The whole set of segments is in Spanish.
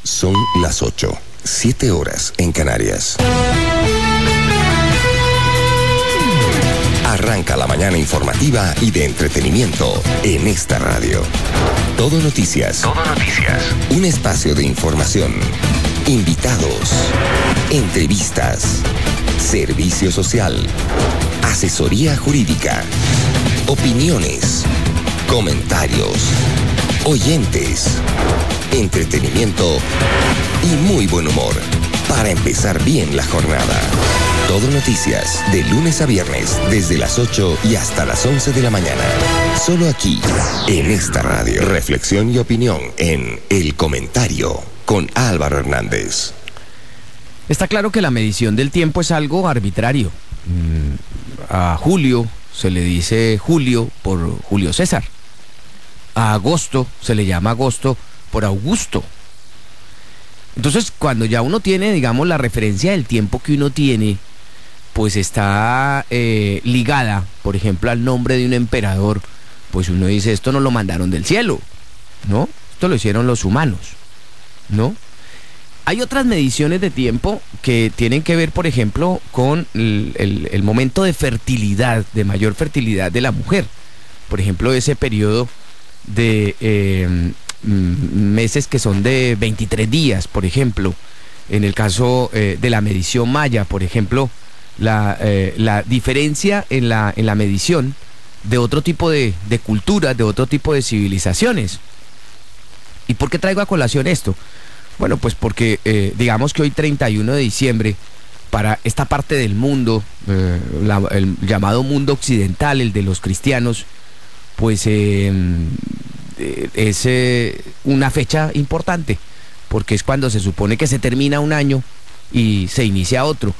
Son las 8, 7 horas en Canarias. Arranca la mañana informativa y de entretenimiento en esta radio. Todo noticias. Todo noticias. Un espacio de información, invitados, entrevistas, servicio social, asesoría jurídica, opiniones, comentarios, oyentes, entretenimiento y muy buen humor para empezar bien la jornada. Todo noticias, de lunes a viernes, desde las 8 y hasta las 11 de la mañana. Solo aquí, en esta radio. Reflexión y opinión en El Comentario, con Álvaro Hernández. Está claro que la medición del tiempo es algo arbitrario. A julio se le dice julio por Julio César. A agosto se le llama agosto por Augusto. Entonces, cuando ya uno tiene, digamos, la referencia del tiempo que uno tiene, pues está ligada, por ejemplo, al nombre de un emperador, pues uno dice, esto no lo mandaron del cielo, ¿no? Esto lo hicieron los humanos, ¿no? Hay otras mediciones de tiempo que tienen que ver, por ejemplo, con el momento de fertilidad, de mayor fertilidad de la mujer. Por ejemplo, ese periodo de meses que son de 23 días, por ejemplo. En el caso de la medición maya, por ejemplo, la diferencia en la medición de otro tipo de culturas, de otro tipo de civilizaciones. ¿Y por qué traigo a colación esto? Bueno, pues porque digamos que hoy 31 de diciembre, para esta parte del mundo, el llamado mundo occidental, el de los cristianos, pues es una fecha importante, porque es cuando se supone que se termina un año y se inicia otro,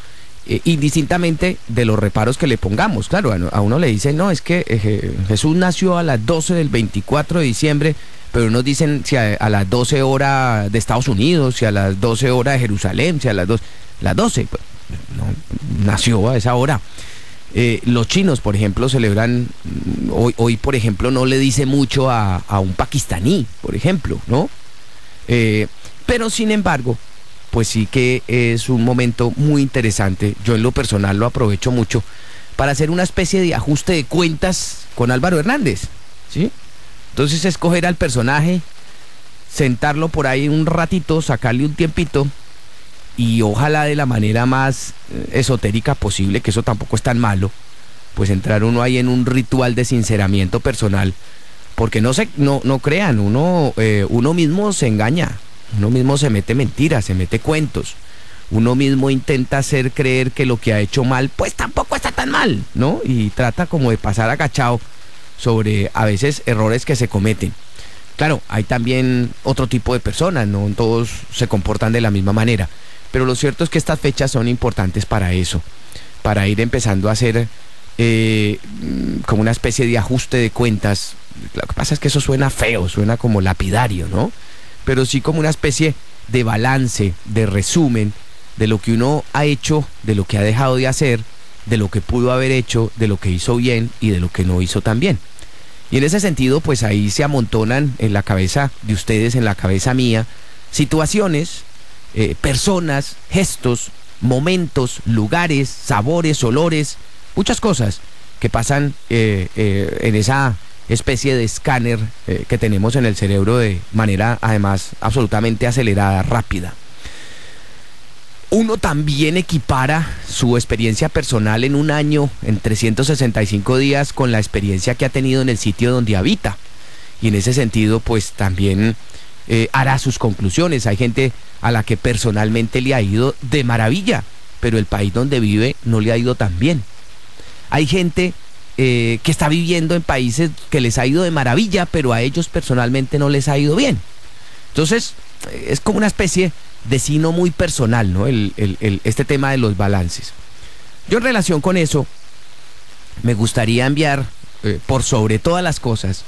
indistintamente de los reparos que le pongamos. Claro, a uno le dicen, no, es que Jesús nació a las 12 del 24 de diciembre, pero nos dicen si a las 12 horas de Estados Unidos, si a las 12 horas de Jerusalén, si a las 12, pues, no, nació a esa hora. Los chinos, por ejemplo, celebran, hoy por ejemplo, no le dice mucho a un pakistaní, por ejemplo, ¿no? Pero sin embargo, pues sí que es un momento muy interesante. Yo en lo personal lo aprovecho mucho para hacer una especie de ajuste de cuentas con Álvaro Hernández, ¿sí? Entonces escoger al personaje, sentarlo por ahí un ratito, sacarle un tiempito, y ojalá de la manera más esotérica posible, que eso tampoco es tan malo, pues entrar uno ahí en un ritual de sinceramiento personal, porque no crean, uno mismo se engaña, uno mismo se mete mentiras, se mete cuentos, uno mismo intenta hacer creer que lo que ha hecho mal, pues tampoco está tan mal, ¿no? Y trata como de pasar agachado sobre a veces errores que se cometen. Claro, hay también otro tipo de personas, no todos se comportan de la misma manera, pero lo cierto es que estas fechas son importantes para eso, para ir empezando a hacer como una especie de ajuste de cuentas. Lo que pasa es que eso suena feo, suena como lapidario, ¿no? Pero sí como una especie de balance, de resumen de lo que uno ha hecho, de lo que ha dejado de hacer, de lo que pudo haber hecho, de lo que hizo bien y de lo que no hizo tan bien. Y en ese sentido, pues ahí se amontonan en la cabeza de ustedes, en la cabeza mía, situaciones, personas, gestos, momentos, lugares, sabores, olores, muchas cosas que pasan en esa especie de escáner que tenemos en el cerebro de manera, además, absolutamente acelerada, rápida. Uno también equipara su experiencia personal en un año, en 365 días, con la experiencia que ha tenido en el sitio donde habita. Y en ese sentido, pues también hará sus conclusiones. Hay gente a la que personalmente le ha ido de maravilla, pero el país donde vive no le ha ido tan bien. Hay gente que está viviendo en países que les ha ido de maravilla, pero a ellos personalmente no les ha ido bien. Entonces, es como una especie de sino muy personal, ¿no? Este tema de los balances. Yo en relación con eso, me gustaría enviar, por sobre todas las cosas,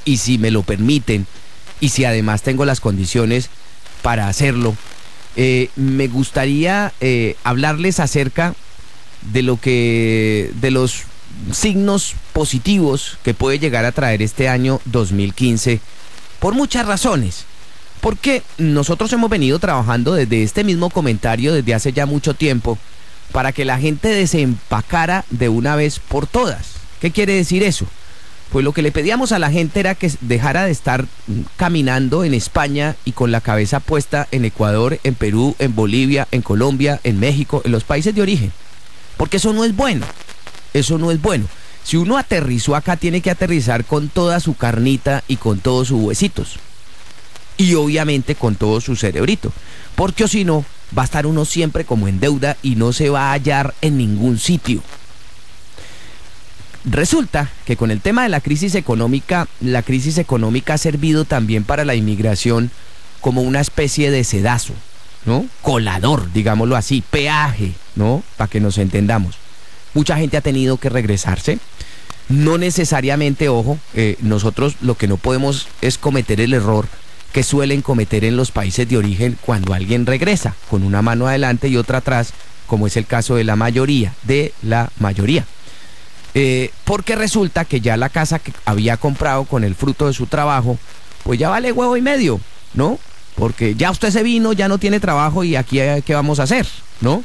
y si me lo permiten, y si además tengo las condiciones para hacerlo, me gustaría hablarles acerca de los signos positivos que puede llegar a traer este año 2015, por muchas razones. Porque nosotros hemos venido trabajando desde este mismo comentario desde hace ya mucho tiempo para que la gente desempacara de una vez por todas. ¿Qué quiere decir eso? Pues lo que le pedíamos a la gente era que dejara de estar caminando en España y con la cabeza puesta en Ecuador, en Perú, en Bolivia, en Colombia, en México, en los países de origen. Porque eso no es bueno. Eso no es bueno. Si uno aterrizó acá, tiene que aterrizar con toda su carnita y con todos sus huesitos. Y obviamente con todo su cerebrito. Porque o si no, va a estar uno siempre como en deuda y no se va a hallar en ningún sitio. Resulta que con el tema de la crisis económica ha servido también para la inmigración como una especie de sedazo, ¿no? Colador, digámoslo así, peaje, ¿no? Para que nos entendamos. Mucha gente ha tenido que regresarse. No necesariamente, ojo, nosotros lo que no podemos es cometer el error que suelen cometer en los países de origen cuando alguien regresa, con una mano adelante y otra atrás, como es el caso de la mayoría. Porque resulta que ya la casa que había comprado con el fruto de su trabajo, pues ya vale huevo y medio, ¿no? Porque ya usted se vino, ya no tiene trabajo y aquí ¿qué vamos a hacer?, ¿no?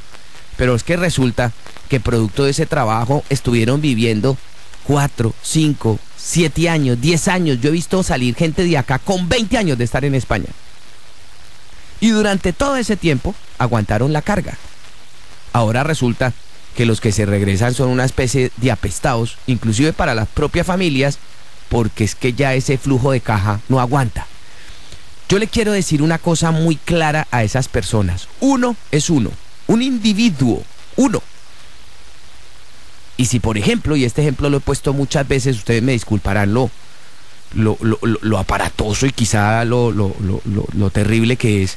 Pero es que resulta que producto de ese trabajo estuvieron viviendo 4, 5, 7 años, 10 años. Yo he visto salir gente de acá con 20 años de estar en España. Y durante todo ese tiempo aguantaron la carga. Ahora resulta que los que se regresan son una especie de apestados, inclusive para las propias familias, porque es que ya ese flujo de caja no aguanta. Yo le quiero decir una cosa muy clara a esas personas. Uno es uno, un individuo, uno. Y si por ejemplo, y este ejemplo lo he puesto muchas veces, ustedes me disculparán lo aparatoso y quizá lo terrible que es,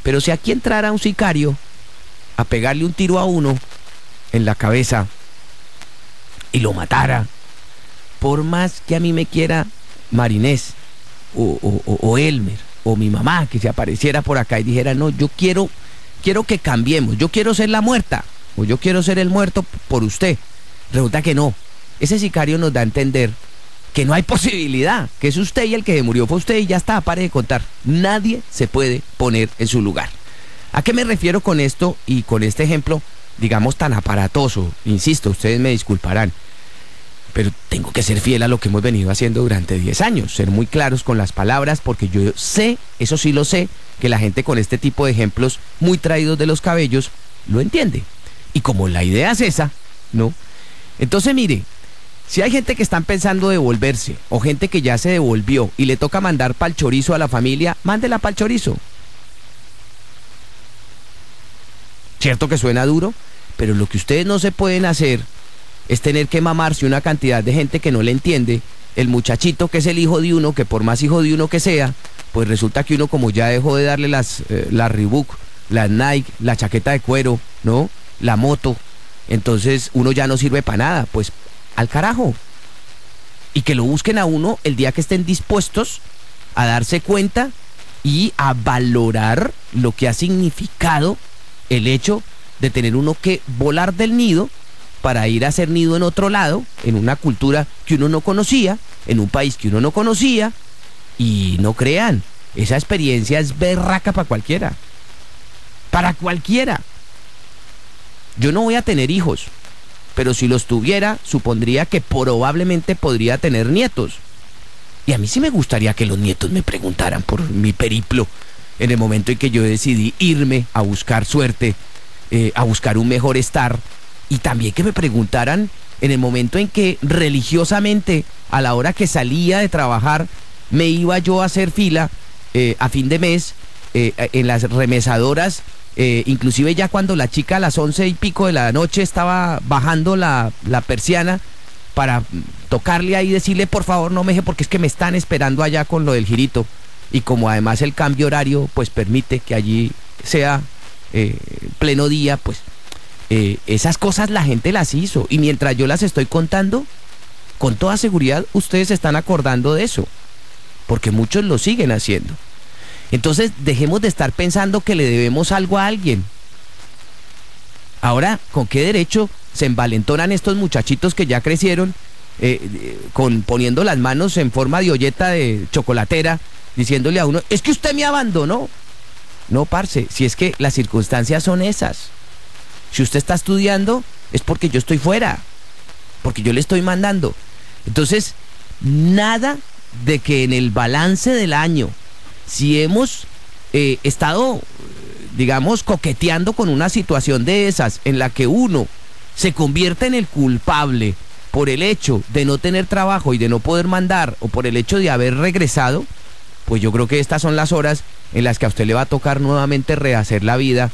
pero si aquí entrara un sicario a pegarle un tiro a uno en la cabeza y lo matara, por más que a mí me quiera Marinés o Elmer o mi mamá que se apareciera por acá y dijera, no, yo quiero que cambiemos, yo quiero ser la muerta o yo quiero ser el muerto por usted, resulta que no. Ese sicario nos da a entender que no hay posibilidad, que es usted y el que murió fue usted y ya está, pare de contar. Nadie se puede poner en su lugar. ¿A qué me refiero con esto y con este ejemplo, digamos, tan aparatoso? Insisto, ustedes me disculparán, pero tengo que ser fiel a lo que hemos venido haciendo durante 10 años, ser muy claros con las palabras, porque yo sé, eso sí lo sé, que la gente con este tipo de ejemplos muy traídos de los cabellos lo entiende. Y como la idea es esa, ¿no? Entonces mire, si hay gente que están pensando devolverse, o gente que ya se devolvió y le toca mandar pa'l chorizo a la familia, mándela pa'l chorizo. Cierto que suena duro, pero lo que ustedes no se pueden hacer es tener que mamarse una cantidad de gente que no le entiende. El muchachito que es el hijo de uno, que por más hijo de uno que sea, pues resulta que uno, como ya dejó de darle las Reebok, las Nike, la chaqueta de cuero, ¿no?, la moto, entonces uno ya no sirve para nada. Pues al carajo. Y que lo busquen a uno el día que estén dispuestos a darse cuenta y a valorar lo que ha significado el hecho de tener uno que volar del nido para ir a hacer nido en otro lado, en una cultura que uno no conocía, en un país que uno no conocía. Y no crean, esa experiencia es berraca para cualquiera. Para cualquiera. Yo no voy a tener hijos, pero si los tuviera, supondría que probablemente podría tener nietos. Y a mí sí me gustaría que los nietos me preguntaran por mi periplo en el momento en que yo decidí irme a buscar suerte, a buscar un mejor estar, y también que me preguntaran en el momento en que religiosamente, a la hora que salía de trabajar, me iba yo a hacer fila a fin de mes en las remesadoras, inclusive ya cuando la chica a las 11 y pico de la noche estaba bajando la persiana para tocarle ahí y decirle, por favor no me deje porque es que me están esperando allá con lo del girito. Y como además el cambio horario pues permite que allí sea pleno día, pues esas cosas la gente las hizo, y mientras yo las estoy contando, con toda seguridad ustedes se están acordando de eso, porque muchos lo siguen haciendo. Entonces dejemos de estar pensando que le debemos algo a alguien. Ahora, ¿con qué derecho se envalentonan estos muchachitos que ya crecieron poniendo las manos en forma de olleta de chocolatera diciéndole a uno, es que usted me abandonó. No, parce, si es que las circunstancias son esas. Si usted está estudiando, es porque yo estoy fuera, porque yo le estoy mandando. Entonces, nada de que en el balance del año, si hemos estado, digamos, coqueteando con una situación de esas, en la que uno se convierte en el culpable por el hecho de no tener trabajo y de no poder mandar, o por el hecho de haber regresado, pues yo creo que estas son las horas en las que a usted le va a tocar nuevamente rehacer la vida,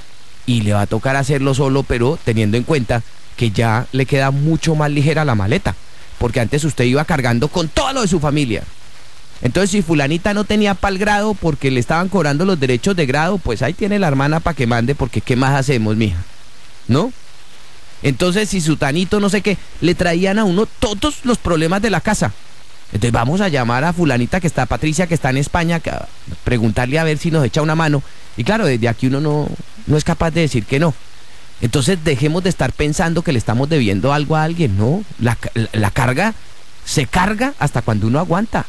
y le va a tocar hacerlo solo, pero teniendo en cuenta que ya le queda mucho más ligera la maleta, porque antes usted iba cargando con todo lo de su familia. Entonces, si fulanita no tenía pa'l grado porque le estaban cobrando los derechos de grado, pues ahí tiene la hermana para que mande, porque ¿qué más hacemos, mija? ¿No? Entonces, si sutanito no sé qué, le traían a uno todos los problemas de la casa. Entonces vamos a llamar a fulanita que está, Patricia, que está en España, a preguntarle a ver si nos echa una mano. Y claro, desde aquí uno no es capaz de decir que no. Entonces dejemos de estar pensando que le estamos debiendo algo a alguien, ¿no? La carga se carga hasta cuando uno aguanta.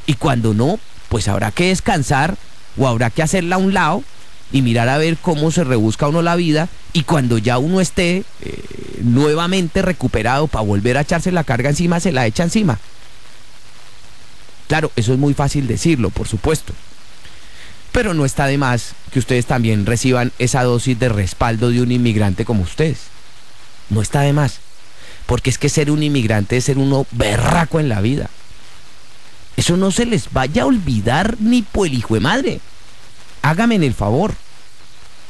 Y cuando no, pues habrá que descansar o habrá que hacerla a un lado y mirar a ver cómo se rebusca uno la vida. Y cuando ya uno esté nuevamente recuperado para volver a echarse la carga encima, se la echa encima. Claro, eso es muy fácil decirlo, por supuesto. Pero no está de más que ustedes también reciban esa dosis de respaldo de un inmigrante como ustedes. No está de más. Porque es que ser un inmigrante es ser uno berraco en la vida. Eso no se les vaya a olvidar ni por el hijo de madre. Hágame el favor.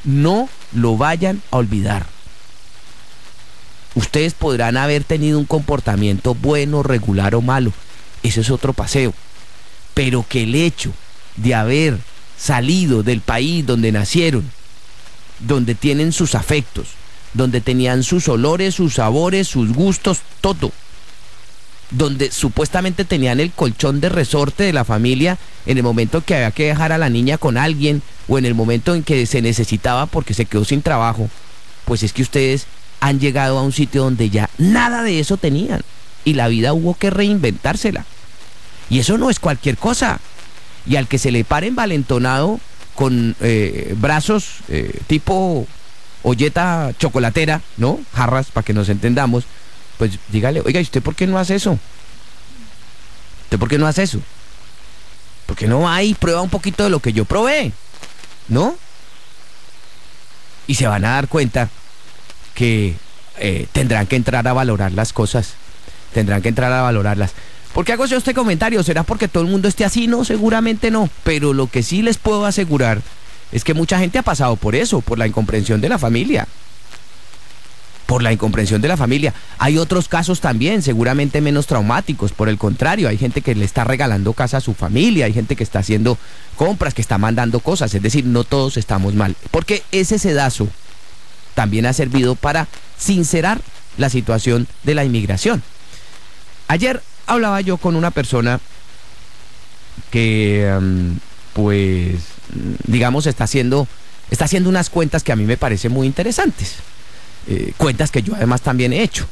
No lo vayan a olvidar. Ustedes podrán haber tenido un comportamiento bueno, regular o malo. Eso es otro paseo. Pero que el hecho de haber salido del país donde nacieron, donde tienen sus afectos, donde tenían sus olores, sus sabores, sus gustos, todo, donde supuestamente tenían el colchón de resorte de la familia en el momento que había que dejar a la niña con alguien, o en el momento en que se necesitaba porque se quedó sin trabajo, pues es que ustedes han llegado a un sitio donde ya nada de eso tenían, y la vida hubo que reinventársela. Y eso no es cualquier cosa. Y al que se le pare envalentonado con brazos tipo olleta chocolatera, ¿no? Jarras, para que nos entendamos, pues dígale, oiga, ¿y usted por qué no hace eso? ¿Usted por qué no hace eso? ¿Por qué no va y prueba un poquito de lo que yo probé? ¿No? Y se van a dar cuenta que tendrán que entrar a valorar las cosas. Tendrán que entrar a valorarlas. ¿Por qué hago yo este comentario? ¿Será porque todo el mundo esté así? No, seguramente no. Pero lo que sí les puedo asegurar es que mucha gente ha pasado por eso, por la incomprensión de la familia. Por la incomprensión de la familia. Hay otros casos también, seguramente menos traumáticos. Por el contrario, hay gente que le está regalando casa a su familia, hay gente que está haciendo compras, que está mandando cosas. Es decir, no todos estamos mal. Porque ese sedazo también ha servido para sincerar la situación de la inmigración. Ayer hablaba yo con una persona que, pues, digamos, está haciendo unas cuentas que a mí me parecen muy interesantes. Cuentas que yo además también he hecho.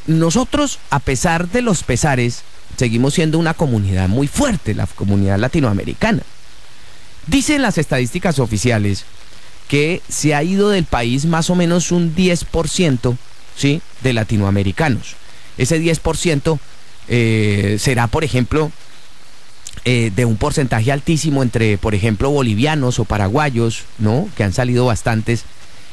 Nosotros, a pesar de los pesares, seguimos siendo una comunidad muy fuerte, la comunidad latinoamericana. Dicen las estadísticas oficiales que se ha ido del país más o menos un 10%, ¿sí?, de latinoamericanos. Ese 10% será, por ejemplo, de un porcentaje altísimo entre, por ejemplo, bolivianos o paraguayos, ¿no?, que han salido bastantes,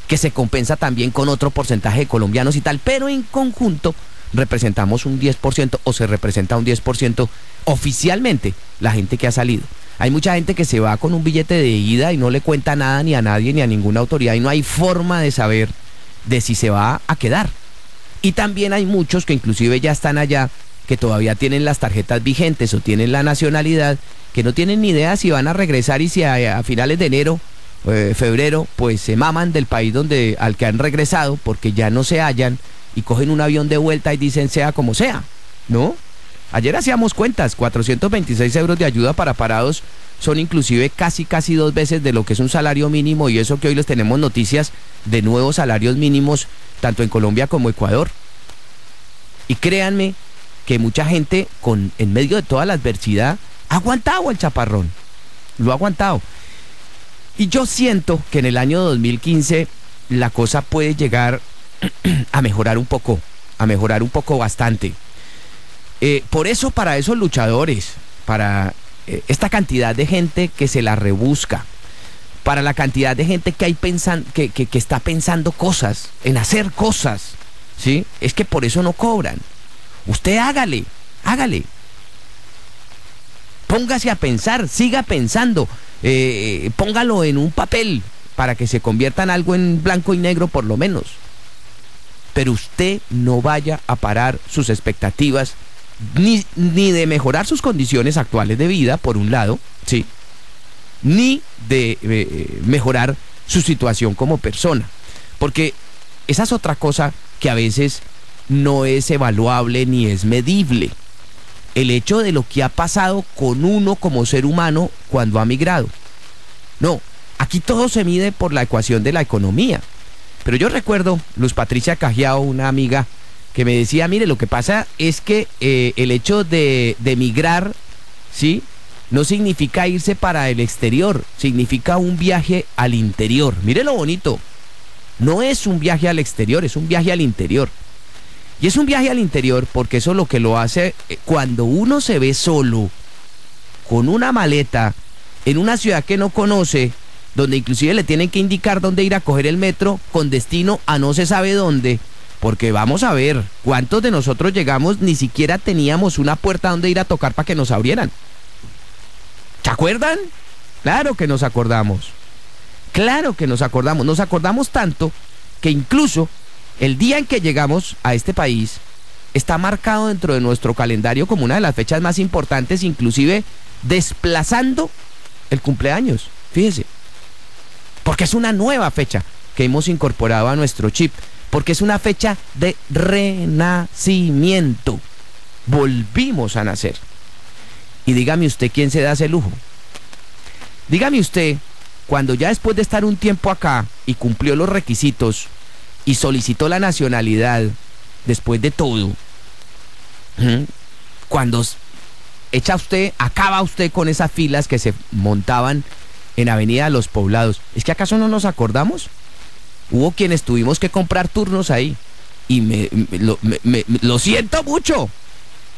que se compensa también con otro porcentaje de colombianos y tal, pero en conjunto representamos un 10%, o se representa un 10% oficialmente la gente que ha salido. Hay mucha gente que se va con un billete de ida y no le cuenta nada ni a nadie ni a ninguna autoridad, y no hay forma de saber de si se va a quedar. Y también hay muchos que inclusive ya están allá, que todavía tienen las tarjetas vigentes o tienen la nacionalidad, que no tienen ni idea si van a regresar, y si a finales de enero, febrero, pues se maman del país al que han regresado, porque ya no se hallan, y cogen un avión de vuelta y dicen sea como sea, ¿no? Ayer hacíamos cuentas, 426 euros de ayuda para parados son inclusive casi 2 veces de lo que es un salario mínimo, y eso que hoy les tenemos noticias de nuevos salarios mínimos tanto en Colombia como Ecuador. Y créanme que mucha gente en medio de toda la adversidad Ha aguantado el chaparrón, lo ha aguantado. Y yo siento que en el año 2015 la cosa puede llegar a mejorar un poco bastante. Por eso, para esos luchadores, para esta cantidad de gente que se la rebusca, para la cantidad de gente que hay que está pensando cosas, en hacer cosas, ¿sí? Es que por eso no cobran. Usted hágale. Póngase a pensar, siga pensando, póngalo en un papel para que se convierta en algo en blanco y negro por lo menos. Pero usted no vaya a parar sus expectativas ni de mejorar sus condiciones actuales de vida, por un lado, ¿sí? Ni de mejorar su situación como persona. Porque esa es otra cosa que a veces no es evaluable ni es medible. El hecho de lo que ha pasado con uno como ser humano cuando ha migrado. No, aquí todo se mide por la ecuación de la economía. Pero yo recuerdo, Luz Patricia Cajiao, una amiga, que me decía, mire, lo que pasa es que el hecho de migrar, ¿sí?, no significa irse para el exterior, significa un viaje al interior. Mire lo bonito, no es un viaje al exterior, es un viaje al interior. Y es un viaje al interior porque eso es lo que lo hace cuando uno se ve solo, con una maleta, en una ciudad que no conoce, donde inclusive le tienen que indicar dónde ir a coger el metro con destino a no se sabe dónde. Porque vamos a ver, ¿cuántos de nosotros llegamos ni siquiera teníamos una puerta donde ir a tocar para que nos abrieran? ¿Se acuerdan? Claro que nos acordamos. Claro que nos acordamos. Nos acordamos tanto que incluso el día en que llegamos a este país está marcado dentro de nuestro calendario como una de las fechas más importantes, inclusive desplazando el cumpleaños. Fíjese. Porque es una nueva fecha que hemos incorporado a nuestro chip. Porque es una fecha de renacimiento. Volvimos a nacer. Y dígame usted quién se da ese lujo. Dígame usted, cuando ya después de estar un tiempo acá y cumplió los requisitos y solicitó la nacionalidad, después de todo, cuando acaba usted con esas filas que se montaban en Avenida de los Poblados, ¿es que acaso no nos acordamos? Hubo quienes tuvimos que comprar turnos ahí. Y lo siento mucho.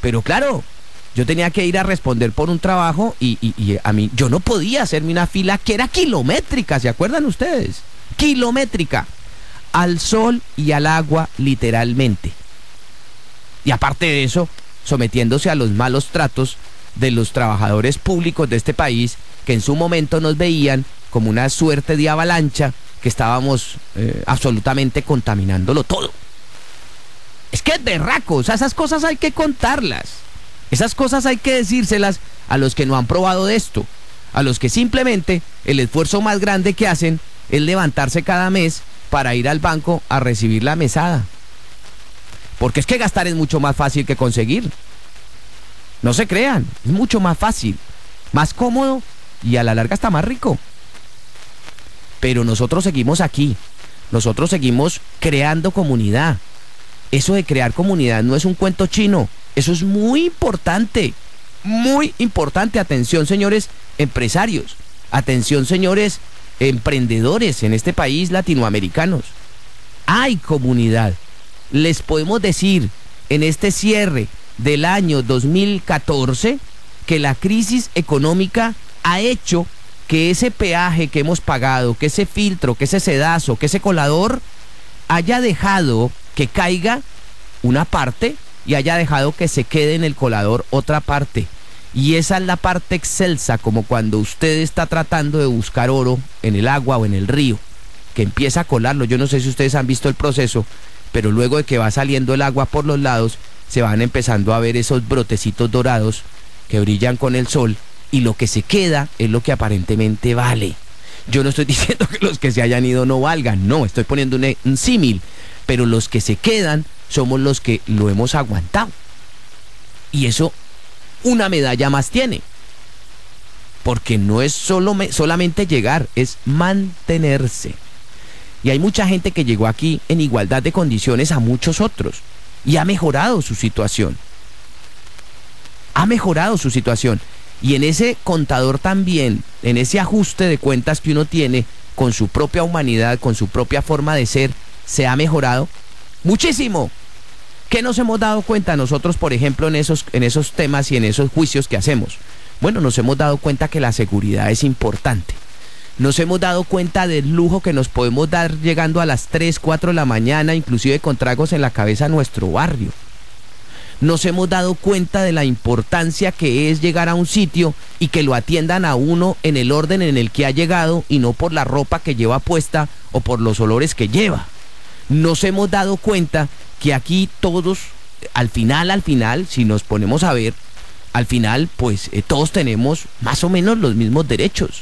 Pero claro, yo tenía que ir a responder por un trabajo y a mí, yo no podía hacerme una fila que era kilométrica, ¿se acuerdan ustedes? Kilométrica. Al sol y al agua, literalmente. Y aparte de eso, sometiéndose a los malos tratos de los trabajadores públicos de este país, que en su momento nos veían como una suerte de avalancha, que estábamos absolutamente contaminándolo todo. Es que es berraco, o sea, esas cosas hay que contarlas. Esas cosas hay que decírselas a los que no han probado de esto, a los que simplemente el esfuerzo más grande que hacen es levantarse cada mes para ir al banco a recibir la mesada. Porque es que gastar es mucho más fácil que conseguir. No se crean, es mucho más fácil, más cómodo y a la larga está más rico. Pero nosotros seguimos aquí, nosotros seguimos creando comunidad. Eso de crear comunidad no es un cuento chino, eso es muy importante, muy importante. Atención, señores empresarios, atención, señores emprendedores en este país, latinoamericanos. Hay comunidad. Les podemos decir en este cierre del año 2014 que la crisis económica ha hecho que ese peaje que hemos pagado, que ese filtro, que ese sedazo, que ese colador haya dejado que caiga una parte y haya dejado que se quede en el colador otra parte. Y esa es la parte excelsa, como cuando usted está tratando de buscar oro en el agua o en el río, que empieza a colarlo. Yo no sé si ustedes han visto el proceso, pero luego de que va saliendo el agua por los lados, se van empezando a ver esos brotecitos dorados que brillan con el sol, y lo que se queda es lo que aparentemente vale. Yo no estoy diciendo que los que se hayan ido no valgan, no, estoy poniendo un símil, pero los que se quedan somos los que lo hemos aguantado. Y eso una medalla más tiene, porque no es solamente llegar, es mantenerse. Y hay mucha gente que llegó aquí en igualdad de condiciones a muchos otros y ha mejorado su situación. Ha mejorado su situación. Y en ese contador también, en ese ajuste de cuentas que uno tiene con su propia humanidad, con su propia forma de ser, se ha mejorado muchísimo. ¿Qué nos hemos dado cuenta nosotros, por ejemplo, en esos temas y en esos juicios que hacemos? Bueno, nos hemos dado cuenta que la seguridad es importante. Nos hemos dado cuenta del lujo que nos podemos dar llegando a las 3, 4 de la mañana, inclusive con tragos en la cabeza a nuestro barrio. Nos hemos dado cuenta de la importancia que es llegar a un sitio y que lo atiendan a uno en el orden en el que ha llegado y no por la ropa que lleva puesta o por los olores que lleva. Nos hemos dado cuenta que aquí todos, al final, si nos ponemos a ver, al final, pues todos tenemos más o menos los mismos derechos.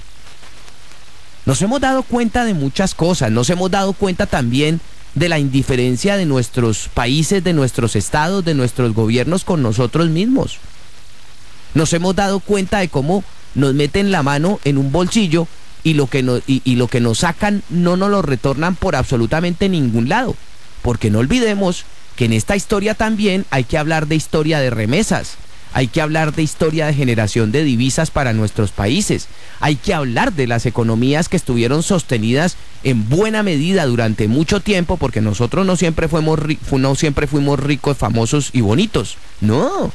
Nos hemos dado cuenta de muchas cosas, nos hemos dado cuenta también de la indiferencia de nuestros países, de nuestros estados, de nuestros gobiernos con nosotros mismos. Nos hemos dado cuenta de cómo nos meten la mano en un bolsillo y lo que nos sacan no nos lo retornan por absolutamente ningún lado. Porque no olvidemos que en esta historia también hay que hablar de historia de remesas. Hay que hablar de historia de generación de divisas para nuestros países. Hay que hablar de las economías que estuvieron sostenidas en buena medida durante mucho tiempo, porque nosotros no siempre fuimos ricos, famosos y bonitos. No.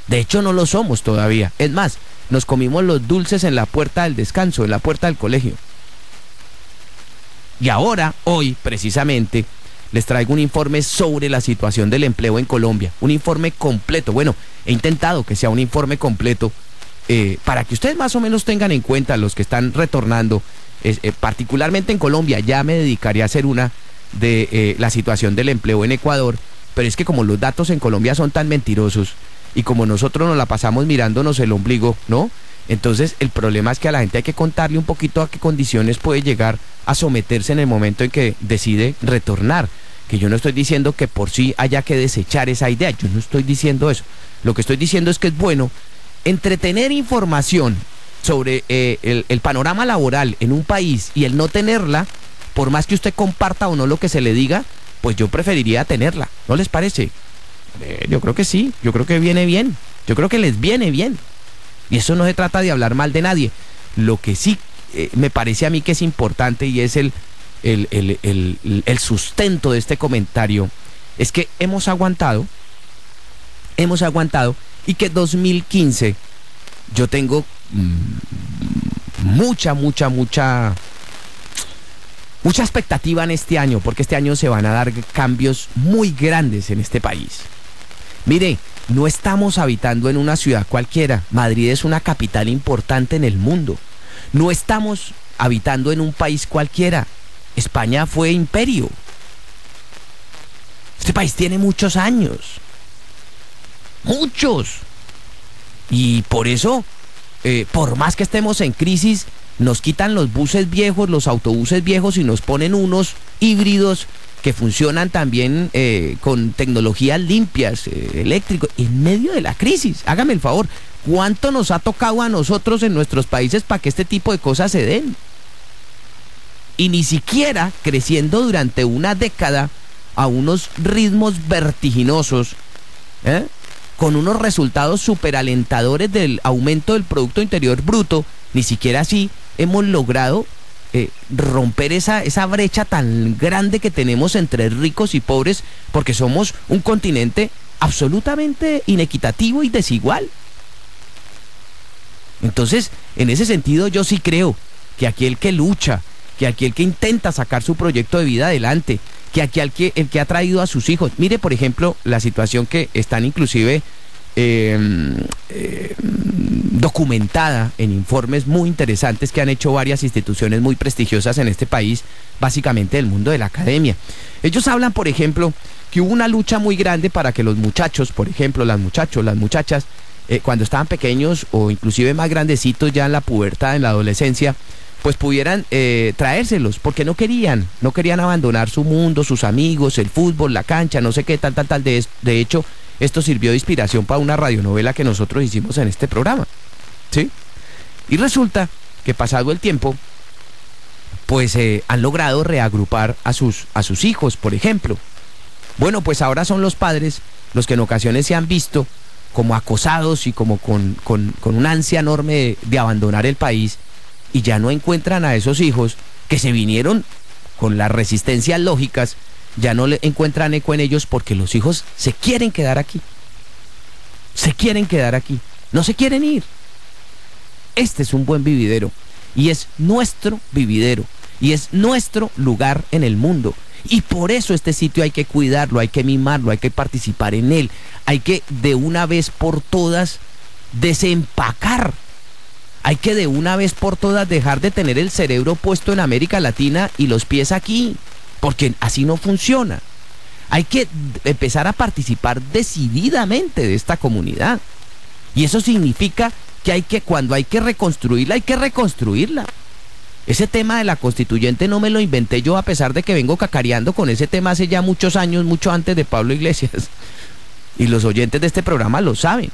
De hecho, no lo somos todavía. Es más, nos comimos los dulces en la puerta del descanso, en la puerta del colegio. Y ahora, hoy, precisamente, les traigo un informe sobre la situación del empleo en Colombia. Un informe completo. Bueno, he intentado que sea un informe completo para que ustedes más o menos tengan en cuenta, los que están retornando, particularmente en Colombia. Ya me dedicaré a hacer una de la situación del empleo en Ecuador, pero es que como los datos en Colombia son tan mentirosos y como nosotros nos la pasamos mirándonos el ombligo, ¿no? Entonces el problema es que a la gente hay que contarle un poquito a qué condiciones puede llegar a someterse en el momento en que decide retornar. Que yo no estoy diciendo que por sí haya que desechar esa idea, yo no estoy diciendo eso. Lo que estoy diciendo es que es bueno entretener información sobre el panorama laboral en un país y el no tenerla, por más que usted comparta o no lo que se le diga, pues yo preferiría tenerla, ¿no les parece? Yo creo que sí, yo creo que viene bien, yo creo que les viene bien. Y eso no se trata de hablar mal de nadie. Lo que sí me parece a mí que es importante y es el sustento de este comentario es que hemos aguantado y que 2015 yo tengo mucha expectativa en este año, porque este año se van a dar cambios muy grandes en este país. Mire, no estamos habitando en una ciudad cualquiera. Madrid es una capital importante en el mundo. No estamos habitando en un país cualquiera. España fue imperio. Este país tiene muchos años. Muchos. Y por eso, por más que estemos en crisis, nos quitan los buses viejos, los autobuses viejos y nos ponen unos híbridos que funcionan también con tecnologías limpias, eléctricos, en medio de la crisis. Hágame el favor, ¿cuánto nos ha tocado a nosotros en nuestros países para que este tipo de cosas se den? Y ni siquiera creciendo durante una década a unos ritmos vertiginosos, con unos resultados superalentadores del aumento del Producto Interior Bruto, ni siquiera así hemos logrado romper esa brecha tan grande que tenemos entre ricos y pobres, porque somos un continente absolutamente inequitativo y desigual. Entonces, en ese sentido, yo sí creo que aquel que lucha, que aquel que intenta sacar su proyecto de vida adelante, que aquel el que ha traído a sus hijos, mire por ejemplo la situación que están inclusive documentada en informes muy interesantes que han hecho varias instituciones muy prestigiosas en este país, básicamente del mundo de la academia. Ellos hablan, por ejemplo, que hubo una lucha muy grande para que los muchachos, por ejemplo, las muchachas, cuando estaban pequeños o inclusive más grandecitos ya en la pubertad, en la adolescencia, pues pudieran traérselos, porque no querían abandonar su mundo, sus amigos, el fútbol, la cancha, no sé qué, tal. De hecho, esto sirvió de inspiración para una radionovela que nosotros hicimos en este programa, ¿sí? Y resulta que pasado el tiempo, pues han logrado reagrupar a sus hijos, por ejemplo. Bueno, pues ahora son los padres los que en ocasiones se han visto como acosados y como con una ansia enorme de abandonar el país, y ya no encuentran a esos hijos que se vinieron con las resistencias lógicas, ya no le encuentran eco en ellos porque los hijos se quieren quedar aquí. Se quieren quedar aquí, no se quieren ir. Este es un buen vividero y es nuestro vividero y es nuestro lugar en el mundo. Y por eso este sitio hay que cuidarlo, hay que mimarlo, hay que participar en él. Hay que de una vez por todas desempacar. Hay que de una vez por todas dejar de tener el cerebro puesto en América Latina y los pies aquí, porque así no funciona. Hay que empezar a participar decididamente de esta comunidad. Y eso significa que cuando hay que reconstruirla, hay que reconstruirla. Ese tema de la constituyente no me lo inventé yo, a pesar de que vengo cacareando con ese tema hace ya muchos años, mucho antes de Pablo Iglesias. Y los oyentes de este programa lo saben.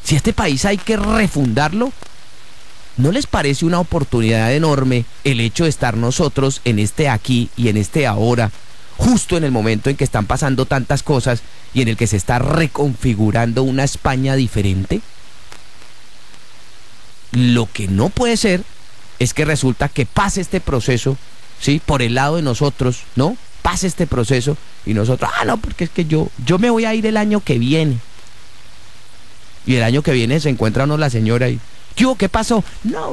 Si este país hay que refundarlo, ¿no les parece una oportunidad enorme el hecho de estar nosotros en este aquí y en este ahora, justo en el momento en que están pasando tantas cosas y en el que se está reconfigurando una España diferente? Lo que no puede ser es que resulta que pase este proceso, ¿sí?, por el lado de nosotros, ¿no? Pase este proceso y nosotros, no, porque es que yo me voy a ir el año que viene. Y el año que viene se encuentra uno la señora y, ¿qué pasó? No,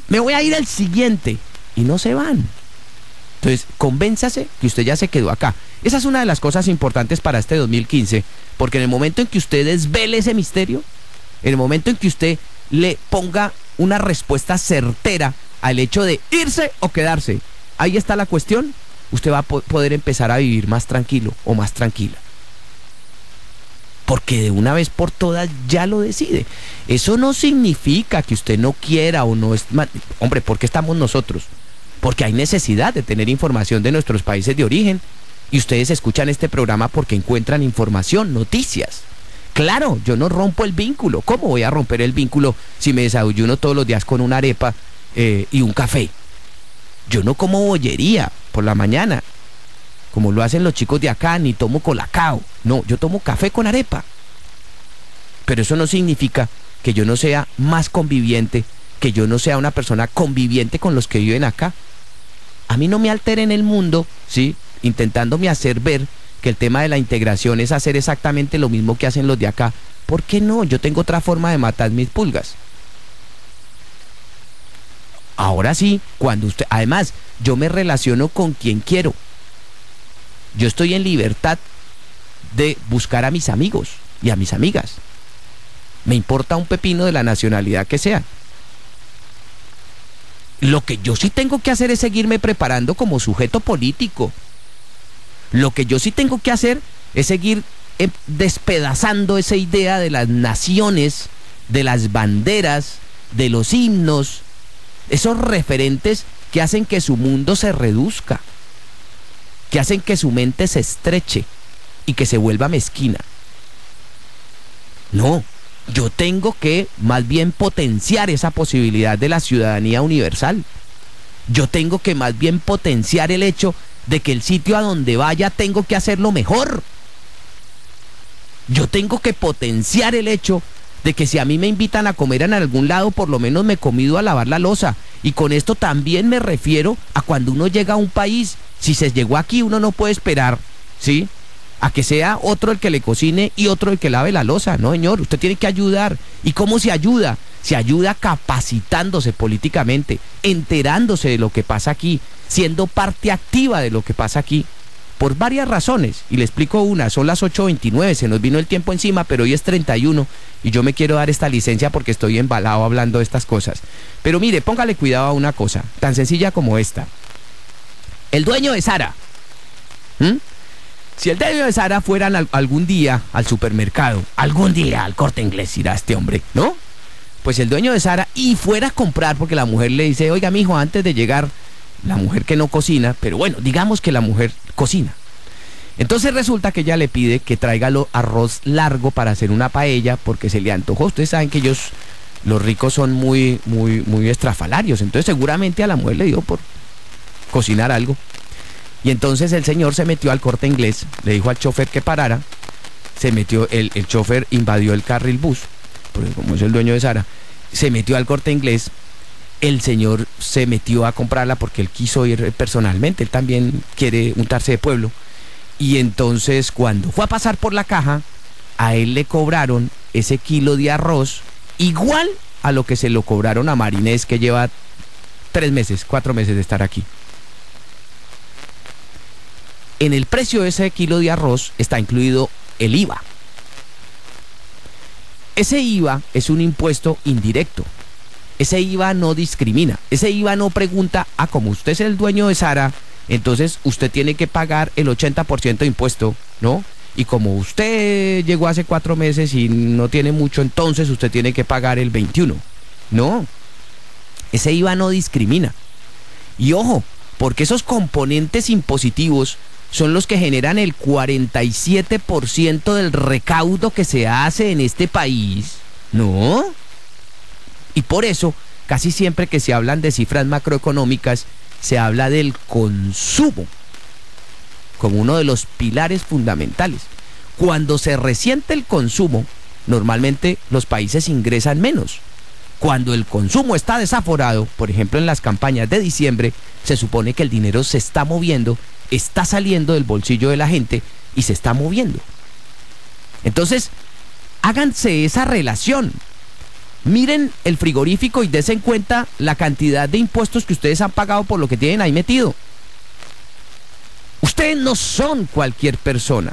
me voy a ir el siguiente. Y no se van. Entonces, convénzase que usted ya se quedó acá. Esa es una de las cosas importantes para este 2015, porque en el momento en que usted desvele ese misterio, en el momento en que usted le ponga una respuesta certera al hecho de irse o quedarse, ahí está la cuestión, usted va a poder empezar a vivir más tranquilo o más tranquila. Porque de una vez por todas ya lo decide. Eso no significa que usted no quiera o no es... Hombre, ¿por qué estamos nosotros? Porque hay necesidad de tener información de nuestros países de origen. Y ustedes escuchan este programa porque encuentran información, noticias. Claro, yo no rompo el vínculo. ¿Cómo voy a romper el vínculo si me desayuno todos los días con una arepa y un café? Yo no como bollería por la mañana, como lo hacen los chicos de acá, ni tomo colacao. No, yo tomo café con arepa. Pero eso no significa que yo no sea más conviviente, que yo no sea una persona conviviente con los que viven acá. A mí no me alteren el mundo, ¿sí?, intentándome hacer ver que el tema de la integración es hacer exactamente lo mismo que hacen los de acá. ¿Por qué no? Yo tengo otra forma de matar mis pulgas. Ahora sí, cuando usted... Además, yo me relaciono con quien quiero. Yo estoy en libertad de buscar a mis amigos y a mis amigas. Me importa un pepino de la nacionalidad que sea. Lo que yo sí tengo que hacer es seguirme preparando como sujeto político. Lo que yo sí tengo que hacer es seguir despedazando esa idea de las naciones, de las banderas, de los himnos, esos referentes que hacen que su mundo se reduzca, que hacen que su mente se estreche y que se vuelva mezquina. No, yo tengo que más bien potenciar esa posibilidad de la ciudadanía universal. Yo tengo que más bien potenciar el hecho de que el sitio a donde vaya tengo que hacerlo mejor. Yo tengo que potenciar el hecho de que si a mí me invitan a comer en algún lado, por lo menos me convido a lavar la loza. Y con esto también me refiero a cuando uno llega a un país. Si se llegó aquí, uno no puede esperar, ¿sí?, a que sea otro el que le cocine y otro el que lave la loza. No, señor, usted tiene que ayudar. ¿Y cómo se ayuda? Se ayuda capacitándose políticamente, enterándose de lo que pasa aquí, siendo parte activa de lo que pasa aquí, por varias razones. Y le explico una. Son las 8:29, se nos vino el tiempo encima, pero hoy es 31 y yo me quiero dar esta licencia porque estoy embalado hablando de estas cosas. Pero mire, póngale cuidado a una cosa tan sencilla como esta. El dueño de Zara, si el dueño de Zara fueran algún día al supermercado, algún día al Corte Inglés irá este hombre, ¿no? Pues el dueño de Zara y fuera a comprar, porque la mujer le dice, oiga, mijo, antes de llegar, la mujer que no cocina, pero bueno, digamos que la mujer cocina. Entonces resulta que ella le pide que traiga arroz largo para hacer una paella porque se le antojó. Ustedes saben que ellos, los ricos, son muy estrafalarios. Entonces seguramente a la mujer le dio por cocinar algo. Y entonces el señor se metió al Corte Inglés, le dijo al chofer que parara, se metió, el chofer invadió el carril bus, porque como es el dueño de Sara, se metió al Corte Inglés. El señor se metió a comprarla porque él quiso ir personalmente, él también quiere untarse de pueblo. Y entonces cuando fue a pasar por la caja, a él le cobraron ese kilo de arroz igual a lo que se lo cobraron a Marinés, que lleva 3 meses, 4 meses de estar aquí. En el precio de ese kilo de arroz está incluido el IVA. Ese IVA es un impuesto indirecto. Ese IVA no discrimina. Ese IVA no pregunta, como usted es el dueño de Sara, entonces usted tiene que pagar el 80% de impuesto, ¿no? Y como usted llegó hace 4 meses y no tiene mucho, entonces usted tiene que pagar el 21%. No, ese IVA no discrimina. Y ojo, porque esos componentes impositivos son los que generan el 47% del recaudo que se hace en este país, ¿no? Y por eso, casi siempre que se hablan de cifras macroeconómicas, se habla del consumo como uno de los pilares fundamentales. Cuando se resiente el consumo, normalmente los países ingresan menos. Cuando el consumo está desaforado, por ejemplo en las campañas de diciembre, se supone que el dinero se está moviendo, está saliendo del bolsillo de la gente y se está moviendo. Entonces, háganse esa relación. Miren el frigorífico y dense en cuenta la cantidad de impuestos que ustedes han pagado por lo que tienen ahí metido. Ustedes no son cualquier persona.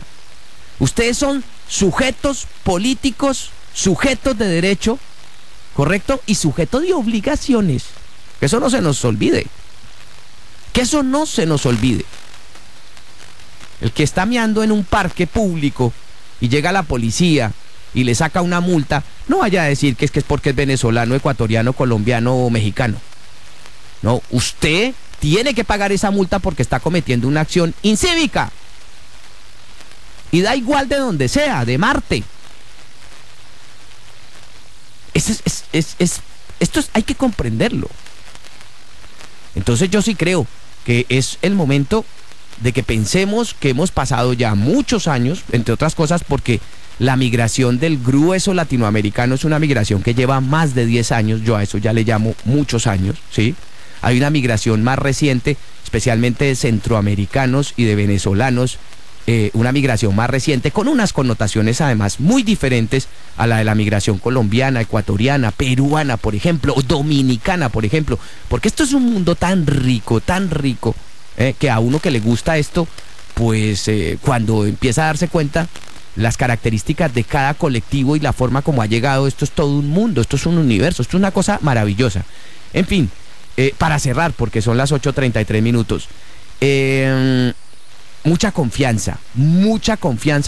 Ustedes son sujetos políticos, sujetos de derecho, ¿correcto? Y sujetos de obligaciones. Que eso no se nos olvide. Que eso no se nos olvide. El que está meando en un parque público y llega la policía y le saca una multa, no vaya a decir que es porque es venezolano, ecuatoriano, colombiano o mexicano. No, usted tiene que pagar esa multa porque está cometiendo una acción incívica. Y da igual de donde sea, de Marte. Esto hay que comprenderlo. Entonces yo sí creo que es el momento de que pensemos que hemos pasado ya muchos años, entre otras cosas porque la migración del grueso latinoamericano es una migración que lleva más de 10 años, yo a eso ya le llamo muchos años, ¿sí? Hay una migración más reciente, especialmente de centroamericanos y de venezolanos, una migración más reciente con unas connotaciones además muy diferentes a la de la migración colombiana, ecuatoriana, peruana, por ejemplo, o dominicana, por ejemplo, porque esto es un mundo tan rico, que a uno que le gusta esto, pues cuando empieza a darse cuenta las características de cada colectivo y la forma como ha llegado, esto es todo un mundo, esto es un universo, esto es una cosa maravillosa. En fin, para cerrar, porque son las 8:33 minutos, mucha confianza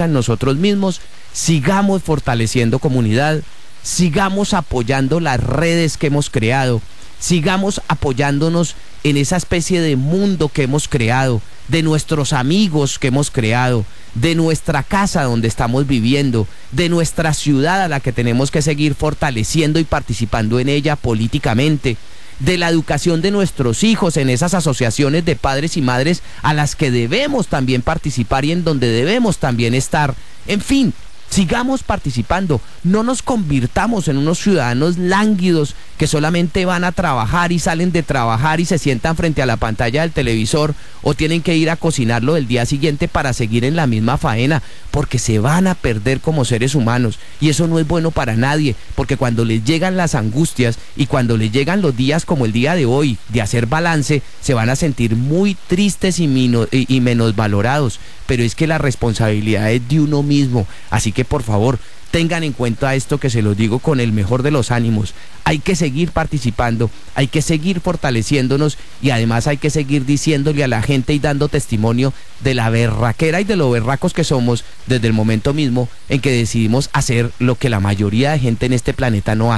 en nosotros mismos, sigamos fortaleciendo comunidad, sigamos apoyando las redes que hemos creado, sigamos apoyándonos en esa especie de mundo que hemos creado, de nuestros amigos que hemos creado, de nuestra casa donde estamos viviendo, de nuestra ciudad a la que tenemos que seguir fortaleciendo y participando en ella políticamente, de la educación de nuestros hijos en esas asociaciones de padres y madres a las que debemos también participar y en donde debemos también estar. En fin, sigamos participando, no nos convirtamos en unos ciudadanos lánguidos que solamente van a trabajar y salen de trabajar y se sientan frente a la pantalla del televisor o tienen que ir a cocinarlo del día siguiente para seguir en la misma faena, porque se van a perder como seres humanos y eso no es bueno para nadie, porque cuando les llegan las angustias y cuando les llegan los días como el día de hoy de hacer balance, se van a sentir muy tristes y menos valorados, pero es que la responsabilidad es de uno mismo, así que por favor, tengan en cuenta esto que se los digo con el mejor de los ánimos. Hay que seguir participando, hay que seguir fortaleciéndonos y además hay que seguir diciéndole a la gente y dando testimonio de la berraquera y de lo berracos que somos desde el momento mismo en que decidimos hacer lo que la mayoría de gente en este planeta no hace.